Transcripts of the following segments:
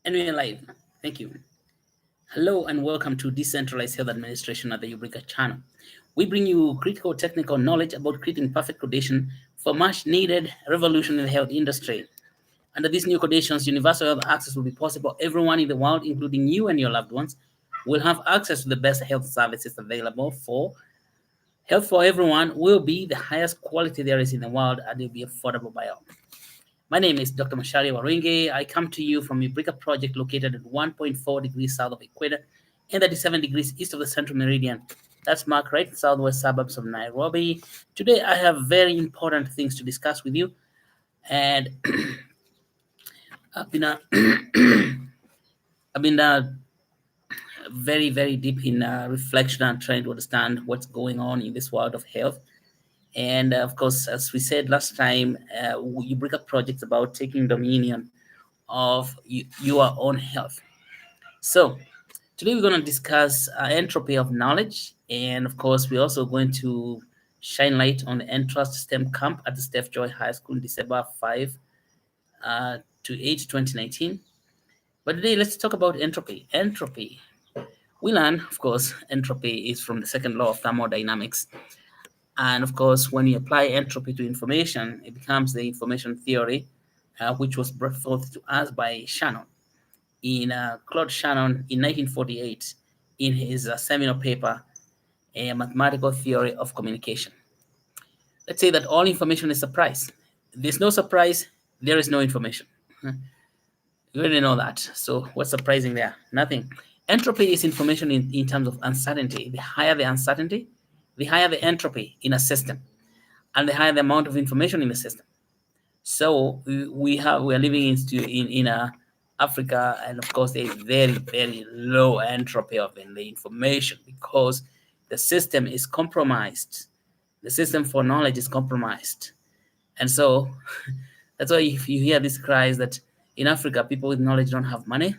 And we're live. Thank you. Hello and welcome to Decentralized Health Administration at the Ubricoin channel. We bring you critical technical knowledge about creating perfect condition for much needed revolution in the health industry. Under these new conditions, universal health access will be possible. Everyone in the world, including you and your loved ones, will have access to the best health services available. For health for everyone will be the highest quality there is in the world, and it will be affordable by all. My name is Dr. Mashari Waringe. I come to you from Ubrica project located at 1.4 degrees south of equator and 37 degrees east of the central meridian. That's marked right in the southwest suburbs of Nairobi. Today, I have very important things to discuss with you. And I've been, I've been very, very deep in reflection and trying to understand what's going on in this world of health. And of course, as we said last time, you bring up projects about taking dominion of your own health. So today we're going to discuss entropy of knowledge, and of course we're also going to shine light on the entrust STEM camp at the Steph Joy High School in December 5 to 8, 2019. But today let's talk about entropy. Entropy. We learn, of course, entropy is from the second law of thermodynamics. And of course, when you apply entropy to information, it becomes the information theory, which was brought forth to us by Shannon Claude Shannon in 1948 in his seminal paper, A Mathematical Theory of Communication. Let's say that all information is surprise. There's no surprise, there is no information. You already know that. So what's surprising there? Nothing. Entropy is information in terms of uncertainty. The higher the uncertainty, the higher the entropy in a system, and the higher the amount of information in the system. So we are living in a Africa, and of course, a very, very low entropy of the information because the system is compromised. The system for knowledge is compromised. And so that's why if you hear these cries that in Africa, people with knowledge don't have money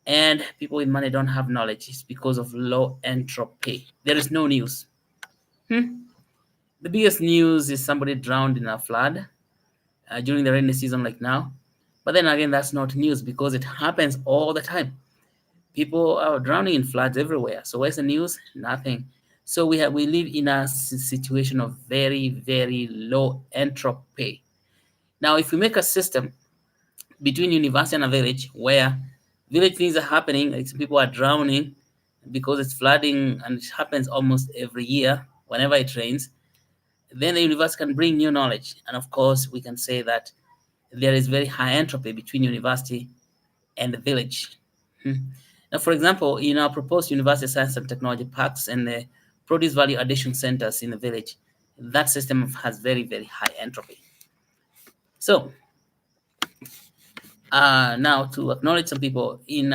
and people with money don't have knowledge, it's because of low entropy. There is no news. The biggest news is somebody drowned in a flood during the rainy season like now. But then again, that's not news because it happens all the time. People are drowning in floods everywhere. So where's the news? Nothing. So we live in a situation of very, very low entropy. Now, if we make a system between university and a village where village things are happening, like people are drowning because it's flooding and it happens almost every year whenever it rains, then the university can bring new knowledge. And of course, we can say that there is very high entropy between university and the village. Now, for example, in our proposed university science and technology parks and the produce value addition centers in the village, that system has very, very high entropy. So now to acknowledge some people in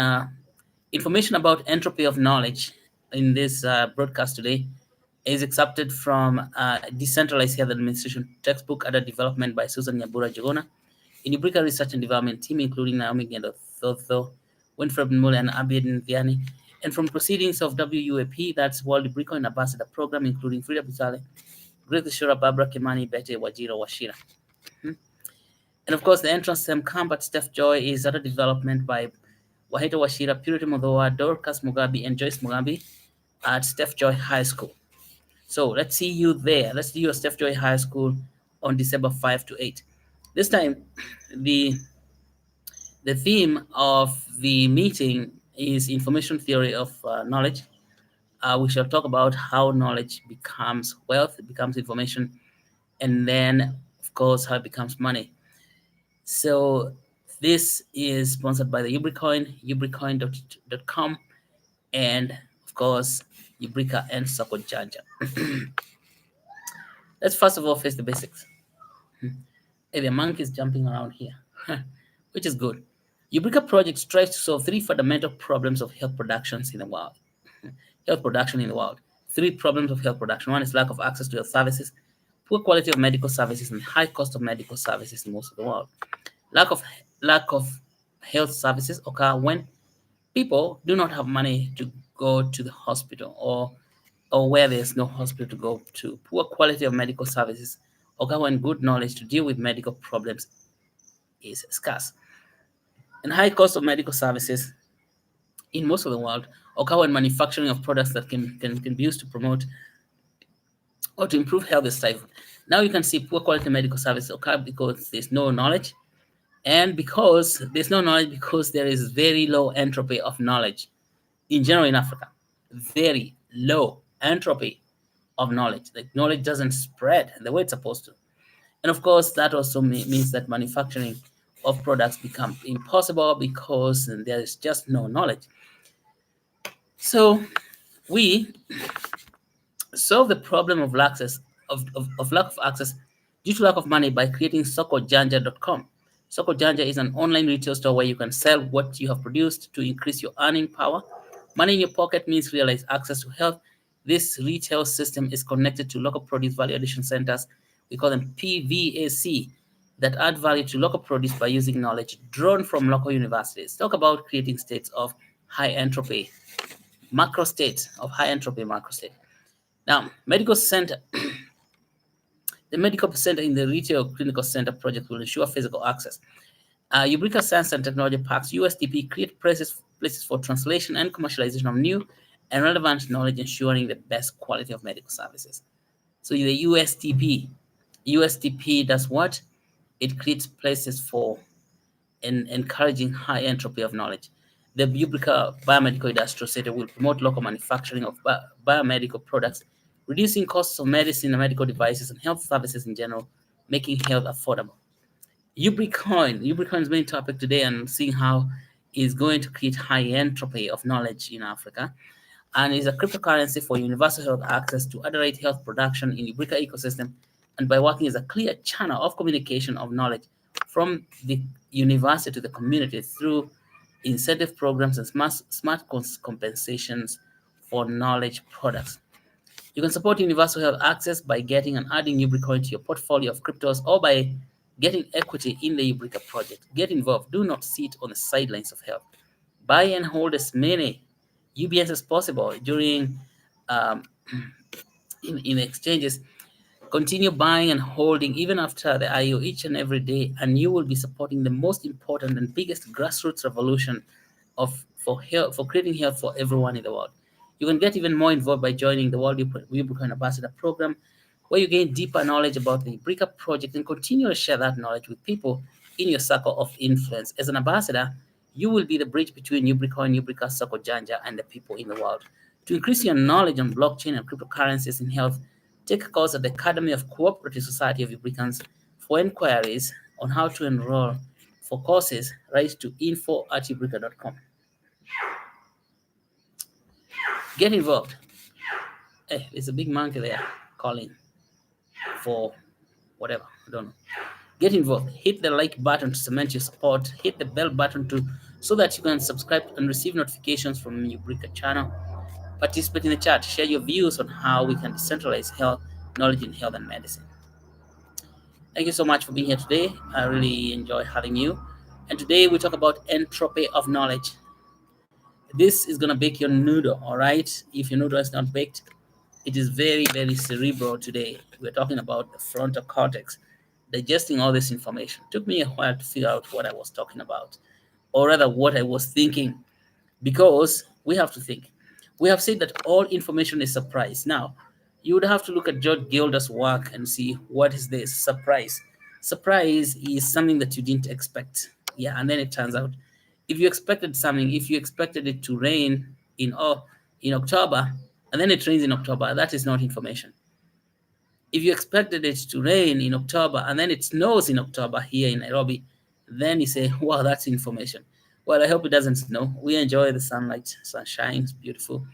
information about entropy of knowledge in this broadcast today is accepted from Decentralized Health Administration textbook under development by Susan Nyambura Jogona, in Ubrica Research and Development Team, including Naomi Gendotho, Winfred Mule, and Abid Nviani, and from proceedings of WUAP, that's World Ubricoin Ambassador Program, including Frida Butale, Grace Shura, Barbara Kimani, Bete Wajira Washira. And of course, the entrance STEM camp at Steph Joy is under development by Wahito Washira, Purity Modoa, Dorcas Mugabe, and Joyce Mugabe at Steph Joy High School. So let's see you there. Let's see you at Steph Joy High School on December 5 to 8. This time, the theme of the meeting is information theory of knowledge. We shall talk about how knowledge becomes wealth, it becomes information, and then, of course, how it becomes money. So this is sponsored by the Ubricoin, ubricoin.com, and of course, Ubrica and Soko Janja. Let's first of all face the basics. Hey, the monkey is jumping around here, which is good. Ubrica project strives to solve three fundamental problems of health productions in the world. Health production in the world. Three problems of health production. One is lack of access to health services, poor quality of medical services, and high cost of medical services in most of the world. Lack of health services occur when people do not have money to go to the hospital or where there's no hospital to go to. Poor quality of medical services occur when good knowledge to deal with medical problems is scarce. And high cost of medical services in most of the world occur when manufacturing of products that can be used to promote or to improve health is stifled. Now you can see poor quality medical services occur because there's no knowledge, and because there's no knowledge because there is very low entropy of knowledge in general in Africa. Very low entropy of knowledge. Like knowledge doesn't spread the way it's supposed to. And of course, that also means that manufacturing of products become impossible because there is just no knowledge. So we solve the problem of lack of access due to lack of money by creating sokojanja.com. Sokojanja is an online retail store where you can sell what you have produced to increase your earning power. Money in your pocket means realized access to health. This retail system is connected to local produce value addition centers. We call them PVAC, that add value to local produce by using knowledge drawn from local universities. Talk about creating states of high entropy, macrostate of high entropy macrostate. Now, medical center, the medical center in the retail clinical center project will ensure physical access. Ubrica Science and Technology Parks, USTP, create places for translation and commercialization of new and relevant knowledge, ensuring the best quality of medical services. So the USTP does what? It creates places for encouraging high entropy of knowledge. The Ubrica Biomedical Industrial Center will promote local manufacturing of biomedical products, reducing costs of medicine and medical devices and health services in general, making health affordable. Ubricoin's main topic today, and seeing how it's going to create high entropy of knowledge in Africa, and is a cryptocurrency for universal health access to adderate health production in Ubrica ecosystem, and by working as a clear channel of communication of knowledge from the university to the community through incentive programs and smart compensations for knowledge products. You can support universal health access by getting and adding Ubricoin to your portfolio of cryptos, or by getting equity in the Ubrica project. Get involved. Do not sit on the sidelines of health. Buy and hold as many UBS as possible during um, in exchanges. Continue buying and holding even after the IO each and every day, and you will be supporting the most important and biggest grassroots revolution for creating health for everyone in the world. You can get even more involved by joining the World Ubricoin Ambassador Program, where you gain deeper knowledge about the Ubrica project and continue to share that knowledge with people in your circle of influence. As an ambassador, you will be the bridge between Ubricoin, Ubrica, Sokojanja, and the people in the world. To increase your knowledge on blockchain and cryptocurrencies in health, take a course at the Academy of Cooperative Society of Ubricans. For inquiries on how to enroll for courses, write to info@ubrica.com. Get involved. Hey, there's a big monkey there calling for whatever. I don't know. Get involved. Hit the like button to cement your support. Hit the bell button so that you can subscribe and receive notifications from Ubrica channel. Participate in the chat. Share your views on how we can decentralize health, knowledge in health and medicine. Thank you so much for being here today. I really enjoy having you. And today we talk about entropy of knowledge. This is gonna bake your noodle, all right? If your noodle is not baked, it is very, very cerebral today. We're talking about the frontal cortex, digesting all this information. It took me a while to figure out what I was talking about, or rather what I was thinking, because we have to think. We have said that all information is surprise. Now, you would have to look at George Gilder's work and see what is this surprise. Surprise is something that you didn't expect. Yeah, and then it turns out. If you expected something, if you expected it to rain in October, and then it rains in October, that is not information. If you expected it to rain in October and then it snows in October here in Nairobi, then you say, wow, that's information. Well, I hope it doesn't snow. We enjoy the sunlight, sunshine, it's beautiful.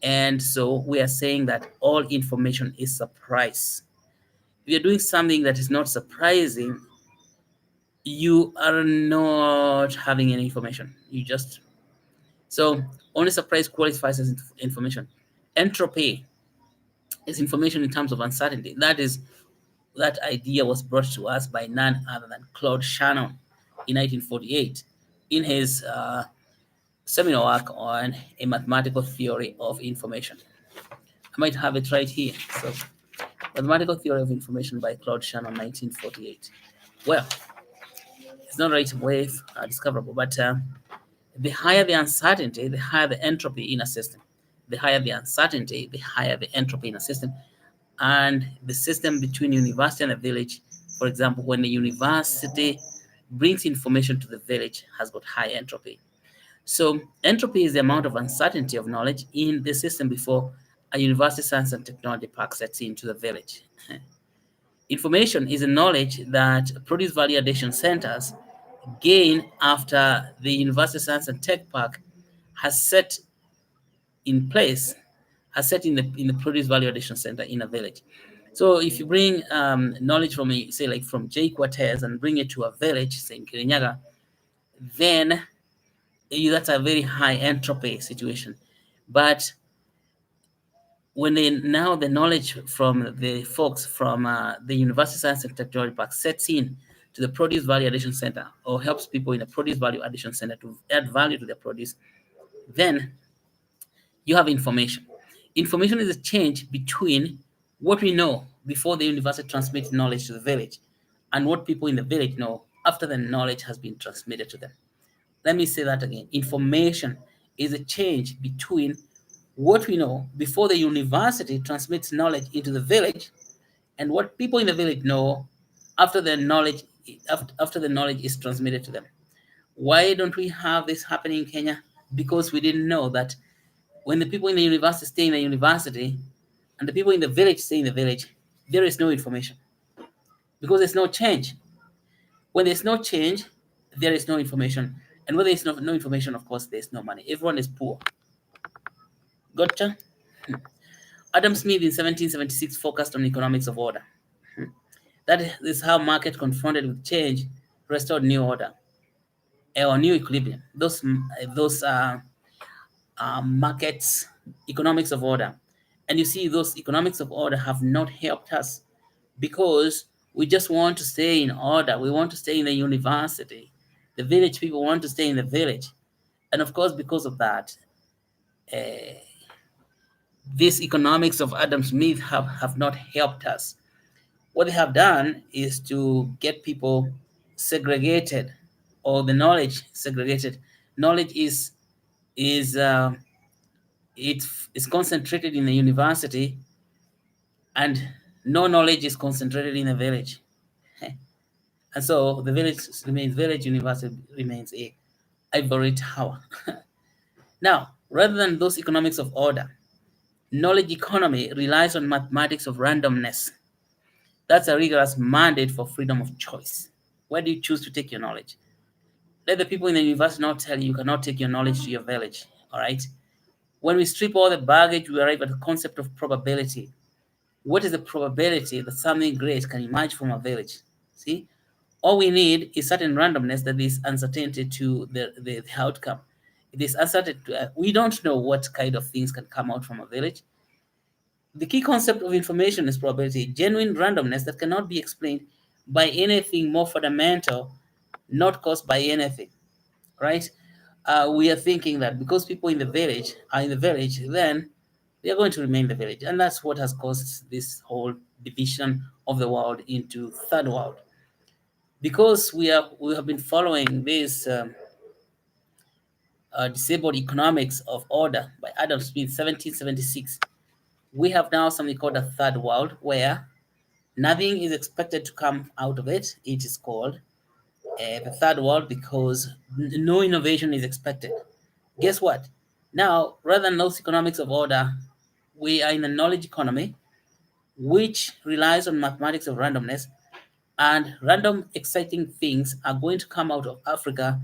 And so we are saying that all information is surprise. If you're doing something that is not surprising, you are not having any information. So only surprise qualifies as information. Entropy is information in terms of uncertainty. That idea was brought to us by none other than Claude Shannon in 1948 in his seminal work on a mathematical theory of information. I might have it right here. So, Mathematical Theory of Information by Claude Shannon, 1948. Well, It's not right away discoverable, but the higher the uncertainty, the higher the entropy in a system. The higher the uncertainty, the higher the entropy in a system. And the system between university and the village, for example, when the university brings information to the village, has got high entropy. So entropy is the amount of uncertainty of knowledge in the system before a university science and technology park sets into the village. Information is a knowledge that produce value addition centers gain after the University Science and Tech Park has set in place, has set in the produce value addition center in a village. So if you bring knowledge from, say, like from J Quarters and bring it to a village, say in Kirinyaga, then that's a very high entropy situation. But when now the knowledge from the folks from the University Science and Technology Park sets in to the Produce Value Addition Center, or helps people in the Produce Value Addition Center to add value to their produce, then you have information. Information is a change between what we know before the university transmits knowledge to the village and what people in the village know after the knowledge has been transmitted to them. Let me say that again. Information is a change between what we know before the university transmits knowledge into the village and what people in the village know after the knowledge after the knowledge is transmitted to them. Why don't we have this happening in Kenya? Because we didn't know that when the people in the university stay in the university and the people in the village stay in the village, there is no information because there's no change. When there's no change, there is no information. And when there's no information, of course, there's no money. Everyone is poor. Gotcha? Adam Smith in 1776 focused on economics of order. That is how market confronted with change restored new order or new equilibrium. Those markets, economics of order. And you see, those economics of order have not helped us because we just want to stay in order. We want to stay in the university. The village people want to stay in the village. And of course, because of that, uh, these economics of Adam Smith have not helped us. What they have done is to get people segregated, or the knowledge segregated. Knowledge is it's concentrated in the university, and no knowledge is concentrated in the village. And so the village remains village, university remains a ivory tower. Now, rather than those economics of order, knowledge economy relies on mathematics of randomness. That's a rigorous mandate for freedom of choice. Where do you choose to take your knowledge? Let the people in the university not tell you you cannot take your knowledge to your village. All right. When we strip all the baggage, we arrive at the concept of probability. What is the probability that something great can emerge from a village? See, all we need is certain randomness that is uncertainty to the outcome. It is uncertain. We don't know what kind of things can come out from a village. The key concept of information is probability, genuine randomness that cannot be explained by anything more fundamental, not caused by anything, right? We are thinking that because people in the village are in the village, then they are going to remain in the village. And that's what has caused this whole division of the world into third world. Because we have been following this disabled economics of order by Adam Smith, 1776, we have now something called a third world where nothing is expected to come out of it. It is called the third world because no innovation is expected. Guess what? Now, rather than those economics of order, we are in a knowledge economy, which relies on mathematics of randomness, and random exciting things are going to come out of Africa,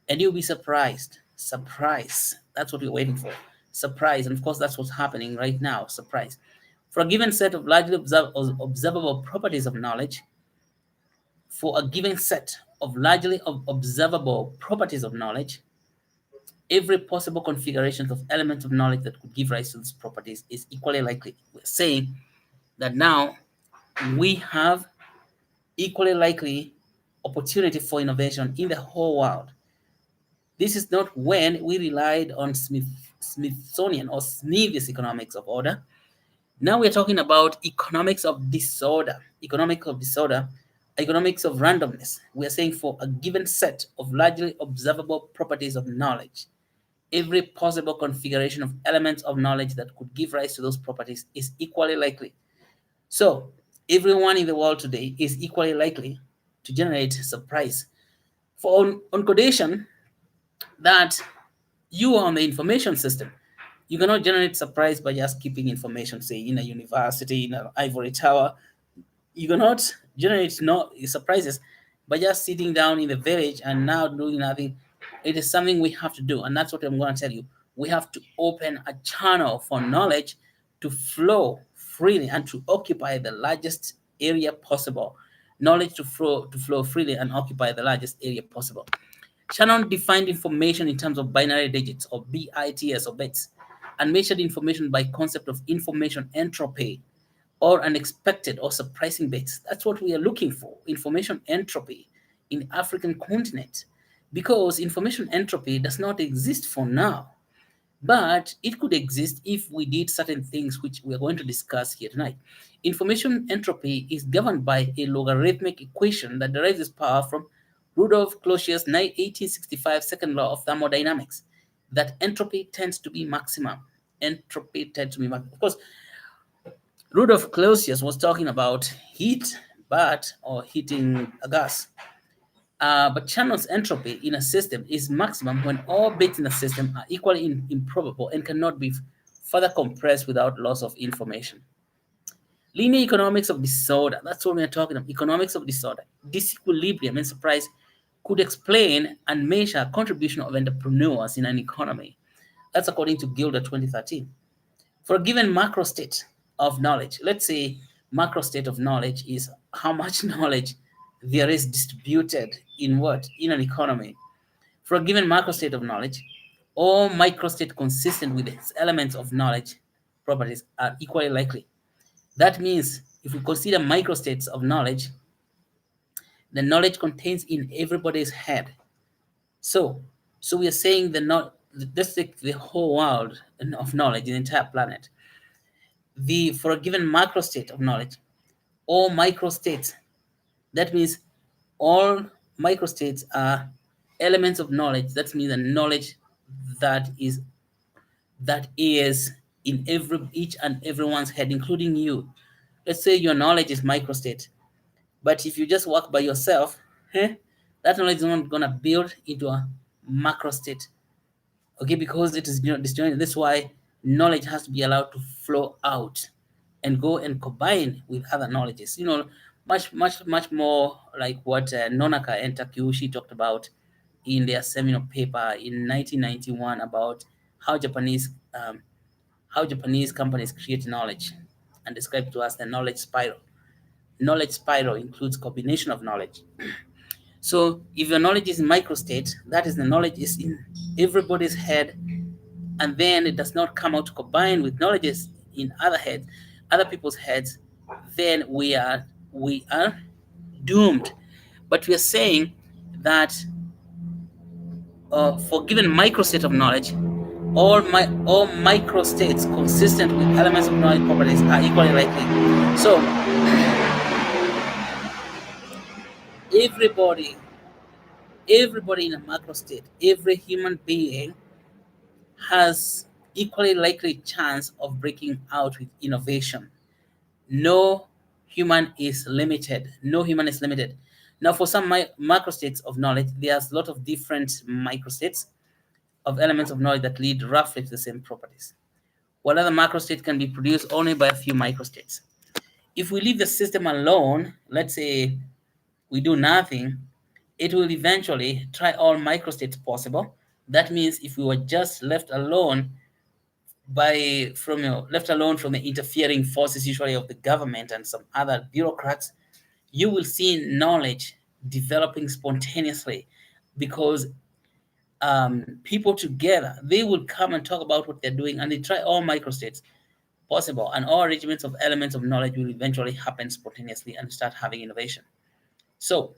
and you'll be surprised. Surprise. That's what we're waiting for. Surprise. And of course, that's what's happening right now. Surprise. For a given set of largely observable properties of knowledge, for a given set of largely observable properties of knowledge, every possible configuration of elements of knowledge that could give rise to these properties is equally likely. We're saying that now we have equally likely opportunity for innovation in the whole world. This is not when we relied on Smithsonian or Smith's economics of order. Now we're talking about economics of disorder. Economics of disorder, economics of randomness. We are saying for a given set of largely observable properties of knowledge, every possible configuration of elements of knowledge that could give rise to those properties is equally likely. So, everyone in the world today is equally likely to generate surprise. For on codation, that you are on the information system. You cannot generate surprise by just keeping information, say, in a university, in an ivory tower. You cannot generate no surprises by just sitting down in the village and now doing nothing. It is something we have to do, and that's what I'm going to tell you. We have to open a channel for knowledge to flow freely and to occupy the largest area possible. Knowledge to flow freely and occupy the largest area possible. Shannon defined information in terms of binary digits or bits or bits, and measured information by concept of information entropy or unexpected or surprising bits. That's what we are looking for, information entropy in the African continent, because information entropy does not exist for now, but it could exist if we did certain things which we are going to discuss here tonight. Information entropy is governed by a logarithmic equation that derives its power from Rudolf Clausius' 1865 second law of thermodynamics, that entropy tends to be maximum. Entropy tends to be maximum. Of course, Rudolf Clausius was talking about heat, or heating a gas. But Channel's entropy in a system is maximum when all bits in the system are equally improbable and cannot be further compressed without loss of information. Linear economics of disorder, that's what we're talking about, economics of disorder. Disequilibrium and surprise could explain and measure contribution of entrepreneurs in an economy. That's according to Gilder 2013. For a given macro state of knowledge, let's say macro state of knowledge is how much knowledge there is distributed in what? In an economy. For a given macro state of knowledge, all microstate consistent with its elements of knowledge properties are equally likely. That means if we consider microstates of knowledge, the knowledge contains in everybody's head. So, so we are saying the not let's take the whole world of knowledge, the entire planet. The For a given macro state of knowledge, all microstates. That means all microstates are elements of knowledge. That means the knowledge that is that is in each and everyone's head, including you. Let's say your knowledge is microstate, but if you just work by yourself, that knowledge is not gonna build into a macro state. Okay, because it is disjointed. That's why knowledge has to be allowed to flow out and go and combine with other knowledges. Much more like what Nonaka and Takeuchi talked about in their seminal paper in 1991 about how Japanese companies create knowledge and describe to us the knowledge spiral. Knowledge spiral includes combination of knowledge. So if your knowledge is in microstate, that is the knowledge is in everybody's head, and then it does not come out to combine with knowledges in other people's heads, then we are doomed. But we are saying that for given microstate of knowledge, all microstates consistent with elements of knowledge properties are equally likely. So everybody everybody in a macro state, every human being has equally likely chance of breaking out with innovation. No human is limited. No human is limited. Now, for some macrostates of knowledge, there's a lot of different microstates of elements of knowledge that lead roughly to the same properties. While other macrostates can be produced only by a few microstates. If we leave the system alone, let's say we do nothing, it will eventually try all microstates possible. That means if we were just left alone left alone from the interfering forces, usually of the government and some other bureaucrats, you will see knowledge developing spontaneously, because people together, they will come and talk about what they're doing, and they try all microstates possible, and all arrangements of elements of knowledge will eventually happen spontaneously and start having innovation. So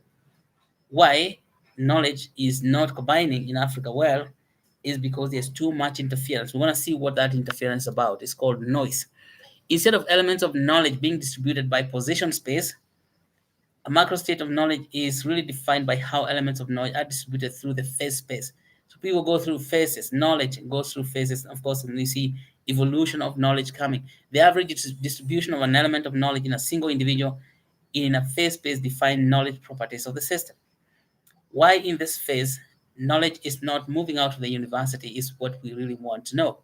why knowledge is not combining in Africa well is because there's too much interference. We want to see what that interference is about. It's called noise. Instead of elements of knowledge being distributed by position space, A macro state of knowledge is really defined by how elements of knowledge are distributed through the phase space. So people go through phases, knowledge goes through phases, of course, and we see evolution of knowledge coming. The average distribution of an element of knowledge in a single individual in a phase space define knowledge properties of the system. Why in this phase knowledge is not moving out of the university is what we really want to know.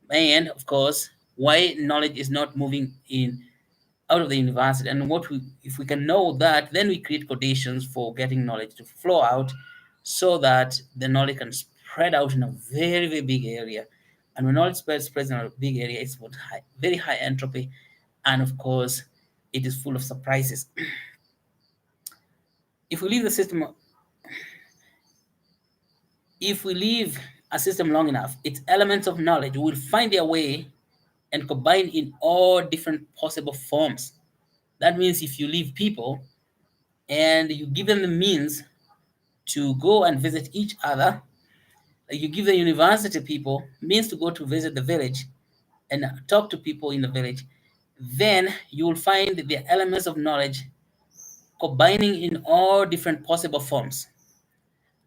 And of course, why knowledge is not moving in out of the university, and what we, if we can know that, then we create conditions for getting knowledge to flow out so that the knowledge can spread out in a very, very big area. And when knowledge spreads in a big area, it's got very high entropy, and of course it is full of surprises. if we leave the system if we leave a system long enough, its elements of knowledge will find their way and combine in all different possible forms. That means if you leave people and you give them the means to go and visit each other, like you give the university people means to go to visit the village and talk to people in the village, then you will find the elements of knowledge combining in all different possible forms.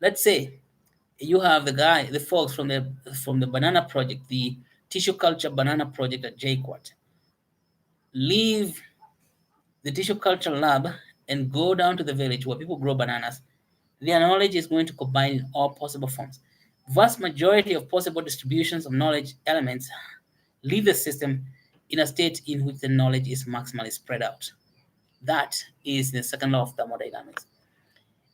Let's say you have the folks from the banana project, the tissue culture banana project at JQuat. Leave the tissue culture lab and go down to the village where people grow bananas. Their knowledge is going to combine in all possible forms. Vast majority of possible distributions of knowledge elements leave the system in a state in which the knowledge is maximally spread out. That is the second law of thermodynamics.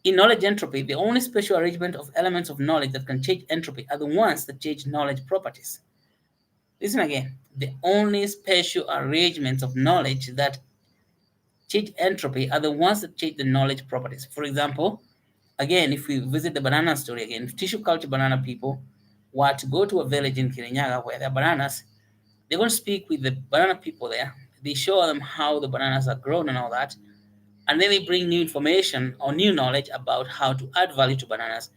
In knowledge entropy, the only special arrangement of elements of knowledge that can change entropy are the ones that change knowledge properties. Listen again. The only special arrangements of knowledge that change entropy are the ones that change the knowledge properties. For example, again, if we visit the banana story again, if tissue culture banana people were to go to a village in Kirinyaga where there are bananas, they're going to speak with the banana people there. They show them how the bananas are grown and all that. And then they bring new information or new knowledge about how to add value to bananas.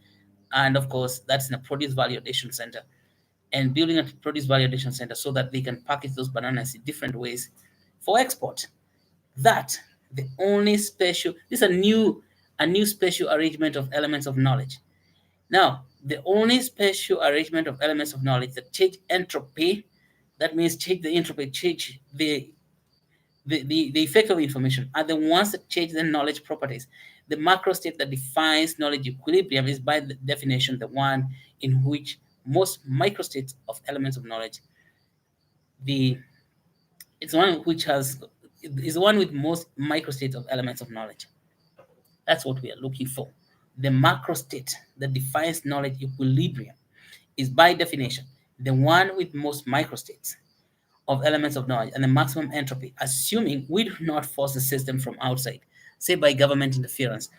And of course, that's in a produce value addition center. And building a produce value addition center so that they can package those bananas in different ways for export. That the only special, this is a new special arrangement of elements of knowledge. Now, the only special arrangement of elements of knowledge that change entropy, that means change the entropy, change the effect of the information, are the ones that change the knowledge properties. The macro state that defines knowledge equilibrium is by the definition the one in which most microstates of elements of knowledge, the it's one which has is the one with most microstates of elements of knowledge. That's what we are looking for. The macro state that defines knowledge equilibrium is by definition the one with most microstates of elements of knowledge and the maximum entropy, assuming we do not force the system from outside, say by government interference.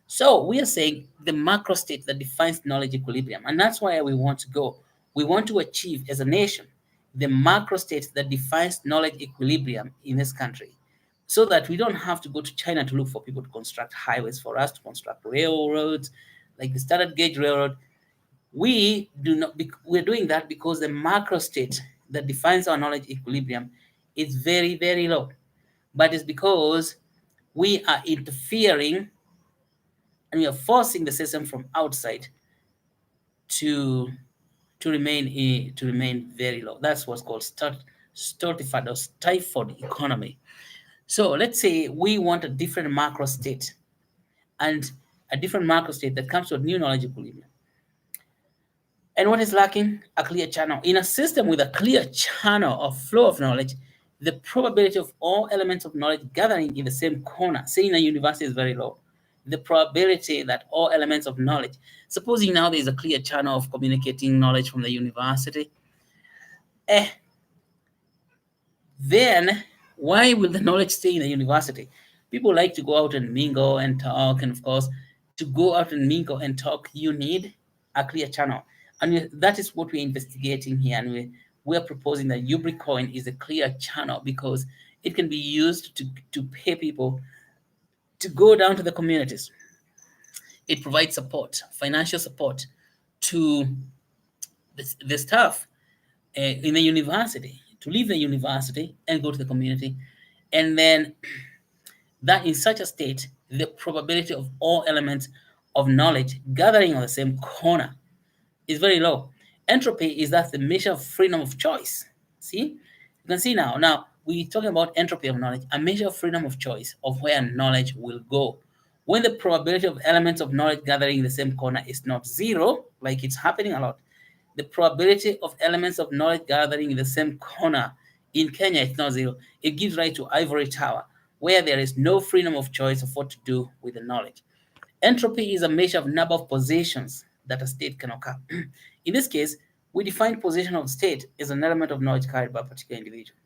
So we are saying the macro state that defines knowledge equilibrium, and that's why we want to go. We want to achieve as a nation the macro state that defines knowledge equilibrium in this country, so that we don't have to go to China to look for people to construct highways for us, to construct railroads, like the standard gauge railroad. We do not. We're doing that because the macro state that defines our knowledge equilibrium is very, very low. But it's because we are interfering and we are forcing the system from outside to remain very low. That's what's called stratified or stifled economy. So let's say we want a different macro state and a different macro state that comes to a new knowledge equilibrium. And what is lacking? A clear channel. In a system with a clear channel of flow of knowledge, the probability of all elements of knowledge gathering in the same corner, say in a university, is very low. The probability that all elements of knowledge, supposing now there is a clear channel of communicating knowledge from the university, then why will the knowledge stay in the university? People like to go out and mingle and talk, and of course, to go out and mingle and talk, you need a clear channel. And that is what we're investigating here. And we're proposing that Ubricoin is a clear channel because it can be used to pay people to go down to the communities. It provides support, financial support to the staff in the university to leave the university and go to the community. And then that in such a state, the probability of all elements of knowledge gathering on the same corner is very low. Entropy is that the measure of freedom of choice. See, you can see now. Now we're talking about entropy of knowledge, a measure of freedom of choice of where knowledge will go. When the probability of elements of knowledge gathering in the same corner is not zero, like it's happening a lot, the probability of elements of knowledge gathering in the same corner in Kenya is not zero. It gives rise to ivory tower, where there is no freedom of choice of what to do with the knowledge. Entropy is a measure of number of positions that a state can occur. In this case, we define position of state as an element of knowledge carried by a particular individual.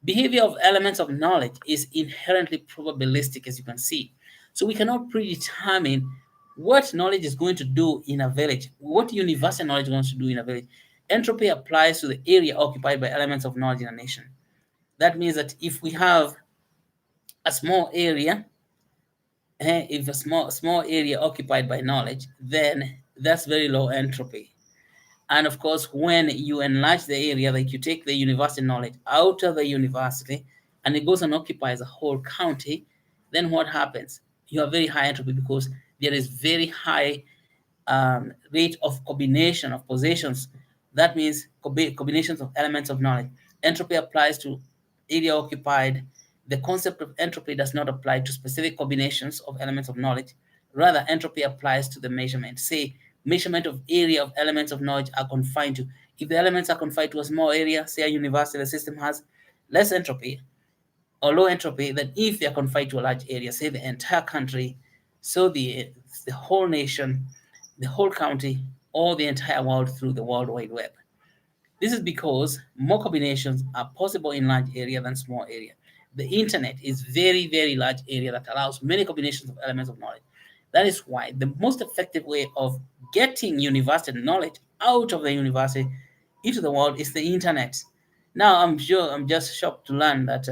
Behavior of elements of knowledge is inherently probabilistic, as you can see. So we cannot predetermine what knowledge is going to do in a village, what universal knowledge wants to do in a village. Entropy applies to the area occupied by elements of knowledge in a nation. That means that if we have a small area, if a small area occupied by knowledge, then that's very low entropy. And of course, when you enlarge the area, like you take the university knowledge out of the university and it goes and occupies a whole county, then what happens? You have very high entropy because there is very high rate of combination of positions. That means combinations of elements of knowledge. Entropy applies to area occupied. The concept of entropy does not apply to specific combinations of elements of knowledge. Rather, entropy applies to the measurement. Say, measurement of area of elements of knowledge are confined to. If the elements are confined to a small area, say a university, the system has less entropy or low entropy than if they are confined to a large area, say the entire country, so the whole nation, the whole county, or the entire world through the World Wide Web. This is because more combinations are possible in large area than small area. The internet is very, very large area that allows many combinations of elements of knowledge. That is why the most effective way of getting university knowledge out of the university into the world is the internet. Now, I'm just shocked to learn that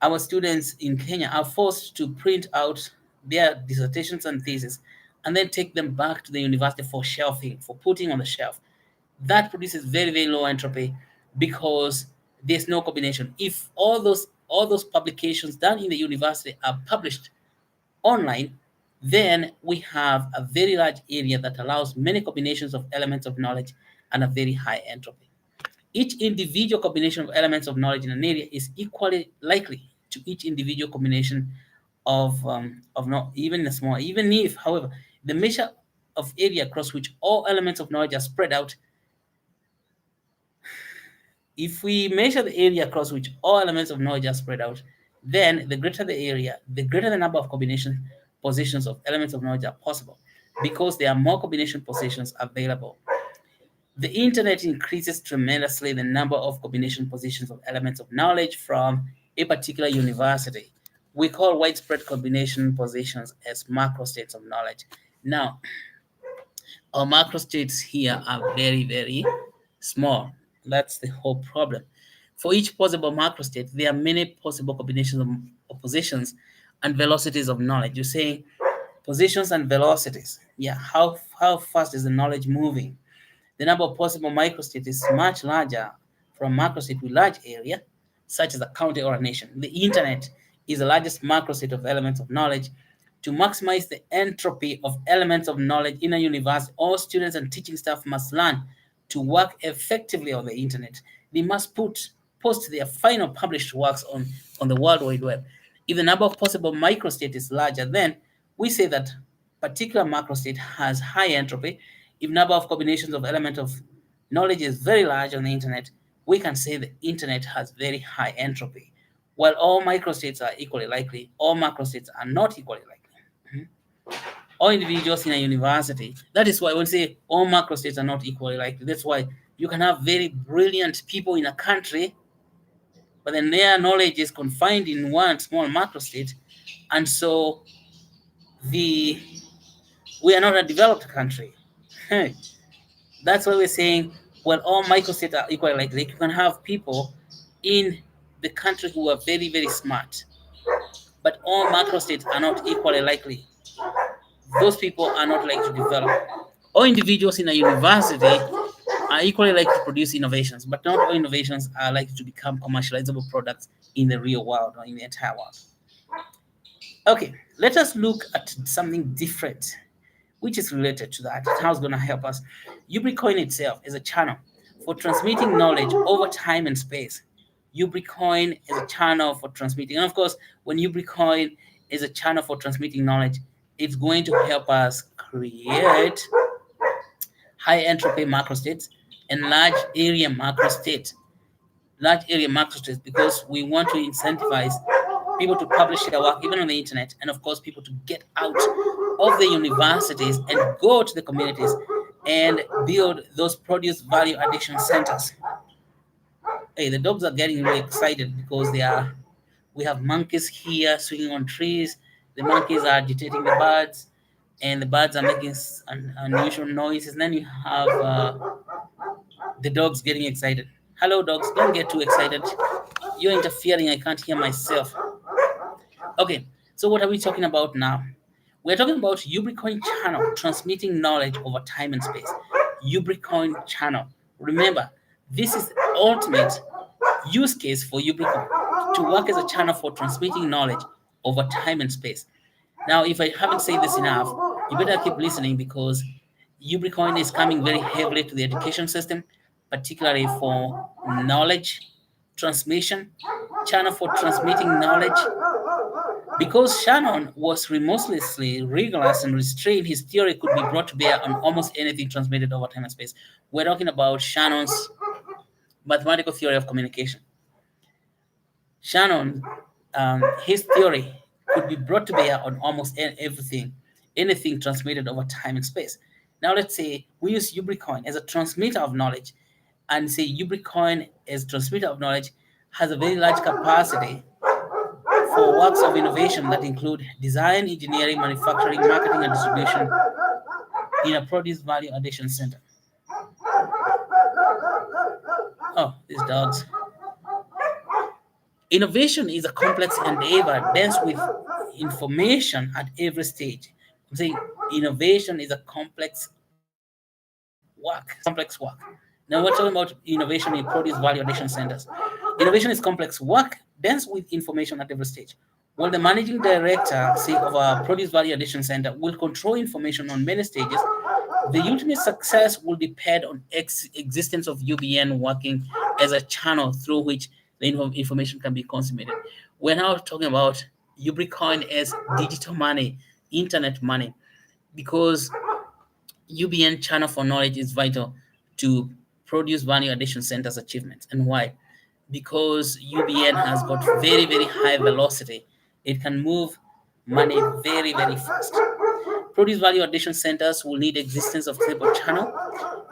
our students in Kenya are forced to print out their dissertations and theses and then take them back to the university for shelving, for putting on the shelf. That produces very, very low entropy because there's no combination. If all those publications done in the university are published online, then we have a very large area that allows many combinations of elements of knowledge and a very high entropy. Each individual combination of elements of knowledge in an area is equally likely to each individual combination of not even in a small, even if, however, the measure of area across which all elements of knowledge are spread out. If we measure the area across which all elements of knowledge are spread out, then the greater the area, the greater the number of combination positions of elements of knowledge are possible, because there are more combination positions available. The internet increases tremendously the number of combination positions of elements of knowledge from a particular university. We call widespread combination positions as macrostates of knowledge. Now, our macrostates here are very, very small. That's the whole problem. For each possible macrostate, there are many possible combinations of positions and velocities of knowledge. You're saying positions and velocities. Yeah, how fast is the knowledge moving? The number of possible microstates is much larger from macrostate with large area, such as a county or a nation. The internet is the largest macrostate of elements of knowledge. To maximize the entropy of elements of knowledge in a university, all students and teaching staff must learn to work effectively on the internet. They must post their final published works on the World Wide Web. If the number of possible microstates is larger, then we say that particular macrostate has high entropy. If number of combinations of element of knowledge is very large on the internet, we can say the internet has very high entropy. While all microstates are equally likely, all macrostates are not equally likely. All individuals in a university. That is why when we say all macrostates are not equally likely, that's why you can have very brilliant people in a country, but then their knowledge is confined in one small macrostate, and so the we are not a developed country. That's why we're saying, well, all microstates are equally likely. You can have people in the country who are very, very smart, but all macrostates are not equally likely. Those people are not likely to develop. All individuals in a university are equally likely to produce innovations, but not all innovations are likely to become commercializable products in the real world or in the entire world. Okay, Let us look at something different, which is related to that. How it's going to help us. Ubricoin itself is a channel for transmitting knowledge over time and space. Ubricoin is a channel for transmitting, and of course, when Ubricoin is a channel for transmitting knowledge, it's going to help us create high entropy macrostates and large area macrostates, because we want to incentivize people to publish their work even on the internet, and of course people to get out of the universities and go to the communities and build those produce value addition centers. Hey, the dogs are getting really excited because we have monkeys here swinging on trees. The monkeys are agitating the birds, and the birds are making unusual noises. And then you have the dogs getting excited. Hello, dogs, don't get too excited. You're interfering, I can't hear myself. Okay, so what are we talking about now? We're talking about Ubricoin channel transmitting knowledge over time and space. Ubricoin channel. Remember, this is the ultimate use case for Ubricoin to work as a channel for transmitting knowledge over time and space. Now, if I haven't said this enough, you better keep listening, because Ubricoin is coming very heavily to the education system, particularly for knowledge transmission, channel for transmitting knowledge. Because Shannon was remorselessly rigorous and restrained, his theory could be brought to bear on almost anything transmitted over time and space. We're talking about Shannon's mathematical theory of communication. Shannon, his theory could be brought to bear on almost everything, anything transmitted over time and space. Now, let's say we use Ubricoin as a transmitter of knowledge, and say Ubricoin as transmitter of knowledge has a very large capacity for works of innovation that include design, engineering, manufacturing, marketing, and distribution in a produce value addition center. Oh, these dogs. Innovation is a complex endeavor dense with information at every stage. I'm saying innovation is a complex work. Now we're talking about innovation in produce value addition centers. Innovation is complex work dense with information at every stage. While the managing director, say, of a produce value addition center will control information on many stages, the ultimate success will depend on existence of UBN working as a channel through which the information can be consummated. We're now talking about Ubricoin as digital money, internet money, because UBN channel for knowledge is vital to produce value addition centers achievements. And why? Because UBN has got very, very high velocity. It can move money very, very fast. Produce value addition centers will need existence of stable channel,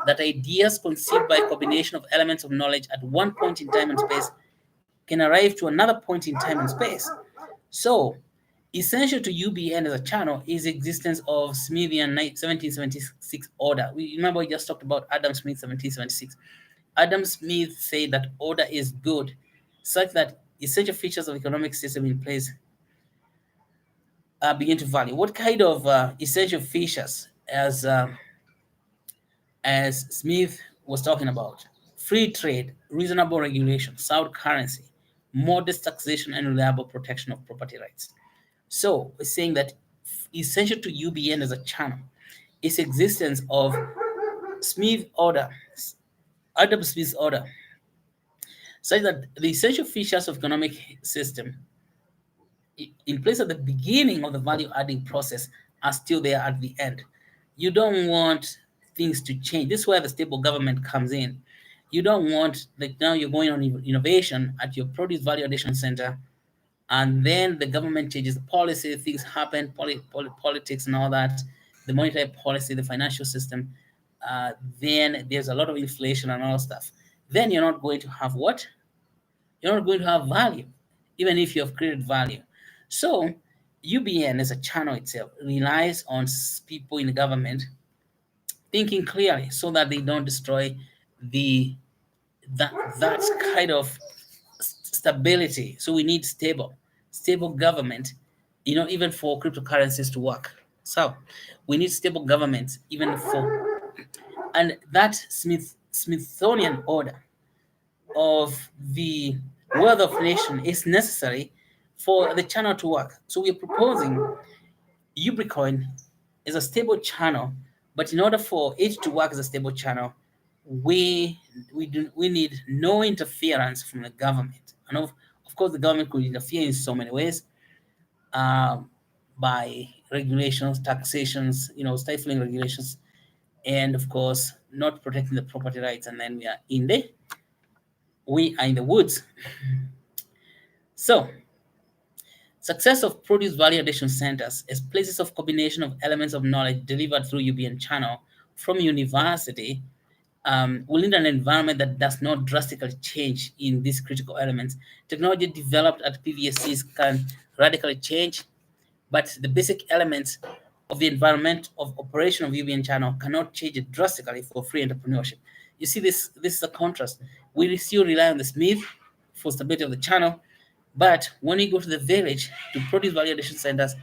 that ideas conceived by a combination of elements of knowledge at one point in time and space can arrive to another point in time and space. So, essential to UBN as a channel is the existence of Smithian 1776 order. We remember we just talked about Adam Smith 1776. Adam Smith said that order is good, such that essential features of economic system in place begin to value. What kind of essential features, as Smith was talking about? Free trade, reasonable regulation, sound currency, modest taxation, and reliable protection of property rights. So we're saying that essential to UBN as a channel is existence of Smith order, Adam Smith's order, such that the essential features of economic system in place at the beginning of the value adding process are still there at the end. You don't want things to change. This is where the stable government comes in. You don't want, like, now you're going on innovation at your produce value addition center, and then the government changes the policy, things happen, politics and all that, the monetary policy, the financial system. Then there's a lot of inflation and all stuff. Then you're not going to have what? You're not going to have value, even if you have created value. So UBN as a channel itself relies on people in the government thinking clearly so that they don't destroy the that kind of stability. So we need stable government, even for cryptocurrencies to work. So we need stable government even for, and that Smithsonian order of the wealth of nation is necessary for the channel to work. So we're proposing Ubricoin is a stable channel, but in order for it to work as a stable channel, we we need no interference from the government. And of course, the government could interfere in so many ways, um, by regulations, taxations, stifling regulations, and of course, not protecting the property rights. And then we are in the woods. So, success of produce value addition centers as places of combination of elements of knowledge delivered through UBN channel from university will need an environment that does not drastically change in these critical elements. Technology developed at PVACs can radically change, but the basic elements of the environment of operation of UBN channel cannot change it drastically for free entrepreneurship. You see, this is a contrast. We still rely on the Smith for stability of the channel, but when we go to the village to produce value addition centers,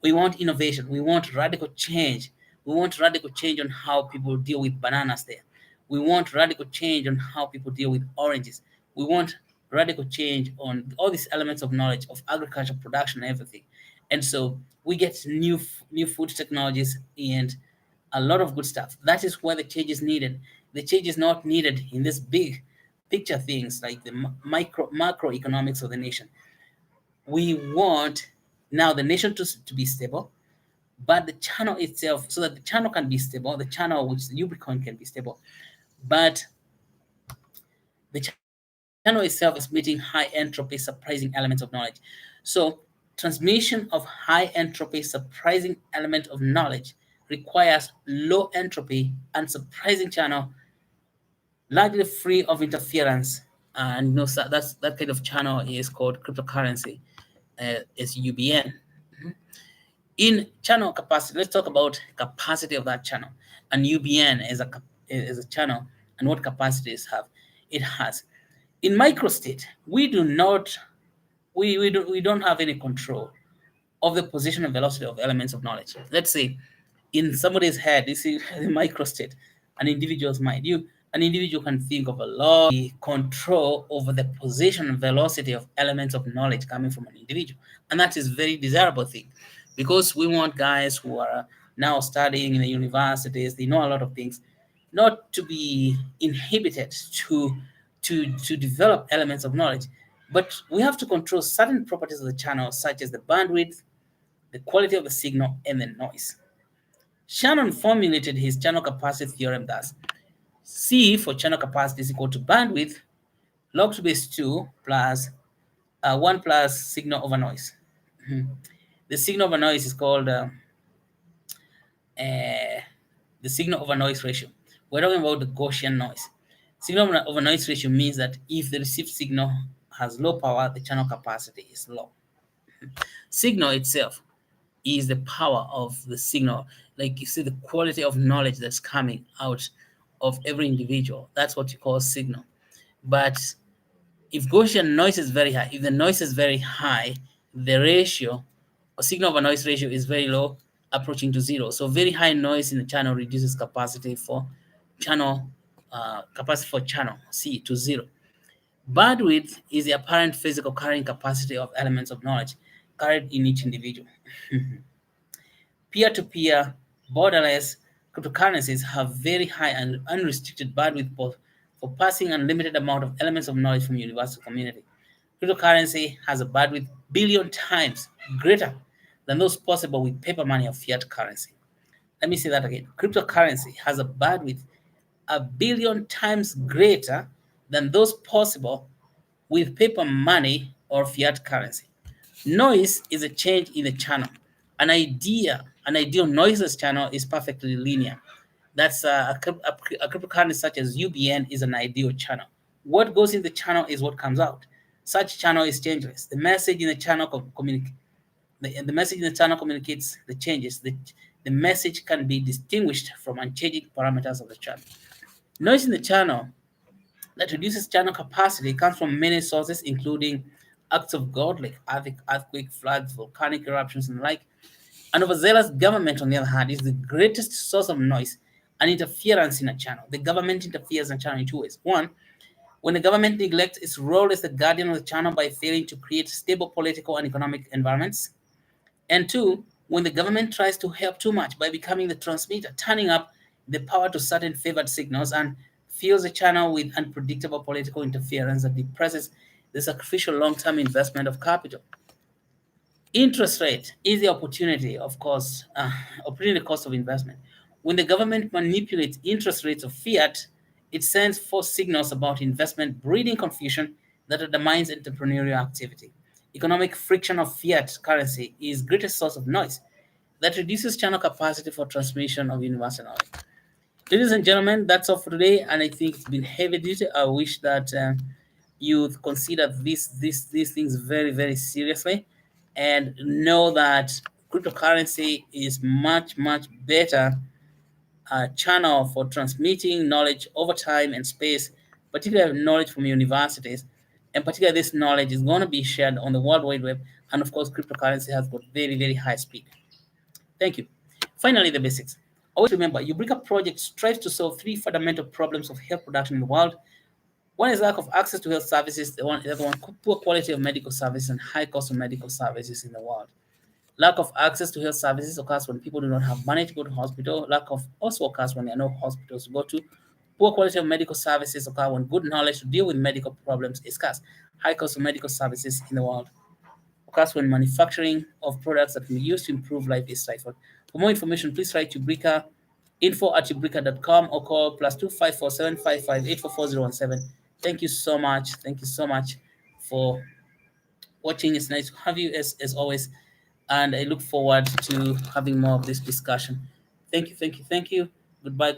we want innovation. We want radical change. We want radical change on how people deal with bananas there. We want radical change on how people deal with oranges. We want radical change on all these elements of knowledge of agriculture production and everything. And so we get new food technologies and a lot of good stuff. That is where the change is needed. The change is not needed in this big picture things like the macroeconomics of the nation. We want now the nation to be stable, but the channel itself, so that the channel can be stable, the channel which the Ubricoin can be stable, but the channel itself is meeting high entropy, surprising elements of knowledge. So transmission of high entropy, surprising element of knowledge requires low entropy and surprising channel, largely free of interference. And so that kind of channel is called cryptocurrency, is UBN. In channel capacity, let's talk about capacity of that channel. And UBN is a channel, and what capacities it has. In microstate, we don't have any control of the position and velocity of elements of knowledge. Let's say in somebody's head, you see the microstate, an individual's mind. An individual can think of a lot of control over the position and velocity of elements of knowledge coming from an individual. And that is very desirable thing, because we want guys who are now studying in the universities, they know a lot of things, not to be inhibited to develop elements of knowledge. But we have to control certain properties of the channel, such as the bandwidth, the quality of the signal, and the noise. Shannon formulated his channel capacity theorem thus: C for channel capacity is equal to bandwidth log to base 2 plus 1 plus signal over noise. The signal over noise is called the signal over noise ratio. We're talking about the Gaussian noise. Signal over noise ratio means that if the received signal has low power, the channel capacity is low. Signal itself is the power of the signal. Like you see, the quality of knowledge that's coming out of every individual. That's what you call signal. But if Gaussian noise is very high, if the noise is very high, the ratio, or signal over noise ratio, is very low, approaching to zero. So very high noise in the channel reduces capacity for channel C to zero. Bandwidth is the apparent physical carrying capacity of elements of knowledge carried in each individual. Peer-to-peer, borderless cryptocurrencies have very high and unrestricted bandwidth for passing unlimited amount of elements of knowledge from universal community. Cryptocurrency has a bandwidth billion times greater than those possible with paper money or fiat currency. Let me say that again. Cryptocurrency has a bandwidth a billion times greater than those possible with paper money or fiat currency. Noise is a change in the channel. An ideal noiseless channel is perfectly linear. That's a cryptocurrency such as UBN is an ideal channel. What goes in the channel is what comes out. Such channel is changeless. The message in the channel the message in the channel communicates the changes. The message can be distinguished from unchanging parameters of the channel. Noise in the channel that reduces channel capacity comes from many sources, including acts of God like earthquake, floods, volcanic eruptions, and the like. An overzealous government, on the other hand, is the greatest source of noise and interference in a channel. The government interferes in a channel in two ways. One, when the government neglects its role as the guardian of the channel by failing to create stable political and economic environments. And two, When the government tries to help too much by becoming the transmitter, turning up the power to certain favored signals, and fills the channel with unpredictable political interference that depresses the sacrificial long-term investment of capital. Interest rate is the opportunity, of course, opportunity cost of investment. When the government manipulates interest rates of fiat, it sends false signals about investment, breeding confusion that undermines entrepreneurial activity. Economic friction of fiat currency is greatest source of noise that reduces channel capacity for transmission of universal knowledge. Ladies and gentlemen, that's all for today, and I think it's been heavy duty. I wish that you consider these things very very seriously, and know that cryptocurrency is much better channel for transmitting knowledge over time and space, particularly knowledge from universities, and particularly this knowledge is going to be shared on the World Wide Web, and of course, cryptocurrency has got very high speed. Thank you. Finally, the basics. Always remember, Ubrica project strives to solve three fundamental problems of health production in the world. One is lack of access to health services. The other one, poor quality of medical services and high cost of medical services in the world. Lack of access to health services occurs when people do not have money to go to hospital. Lack of also occurs when there are no hospitals to go to. Poor quality of medical services occur when good knowledge to deal with medical problems is scarce. High cost of medical services in the world occurs when manufacturing of products that can be used to improve life is stifled. For more information, please write to Brika, info@ubrica.com, or call +25475584417. Thank you so much. Thank you so much for watching. It's nice to have you as always. And I look forward to having more of this discussion. Thank you. Goodbye.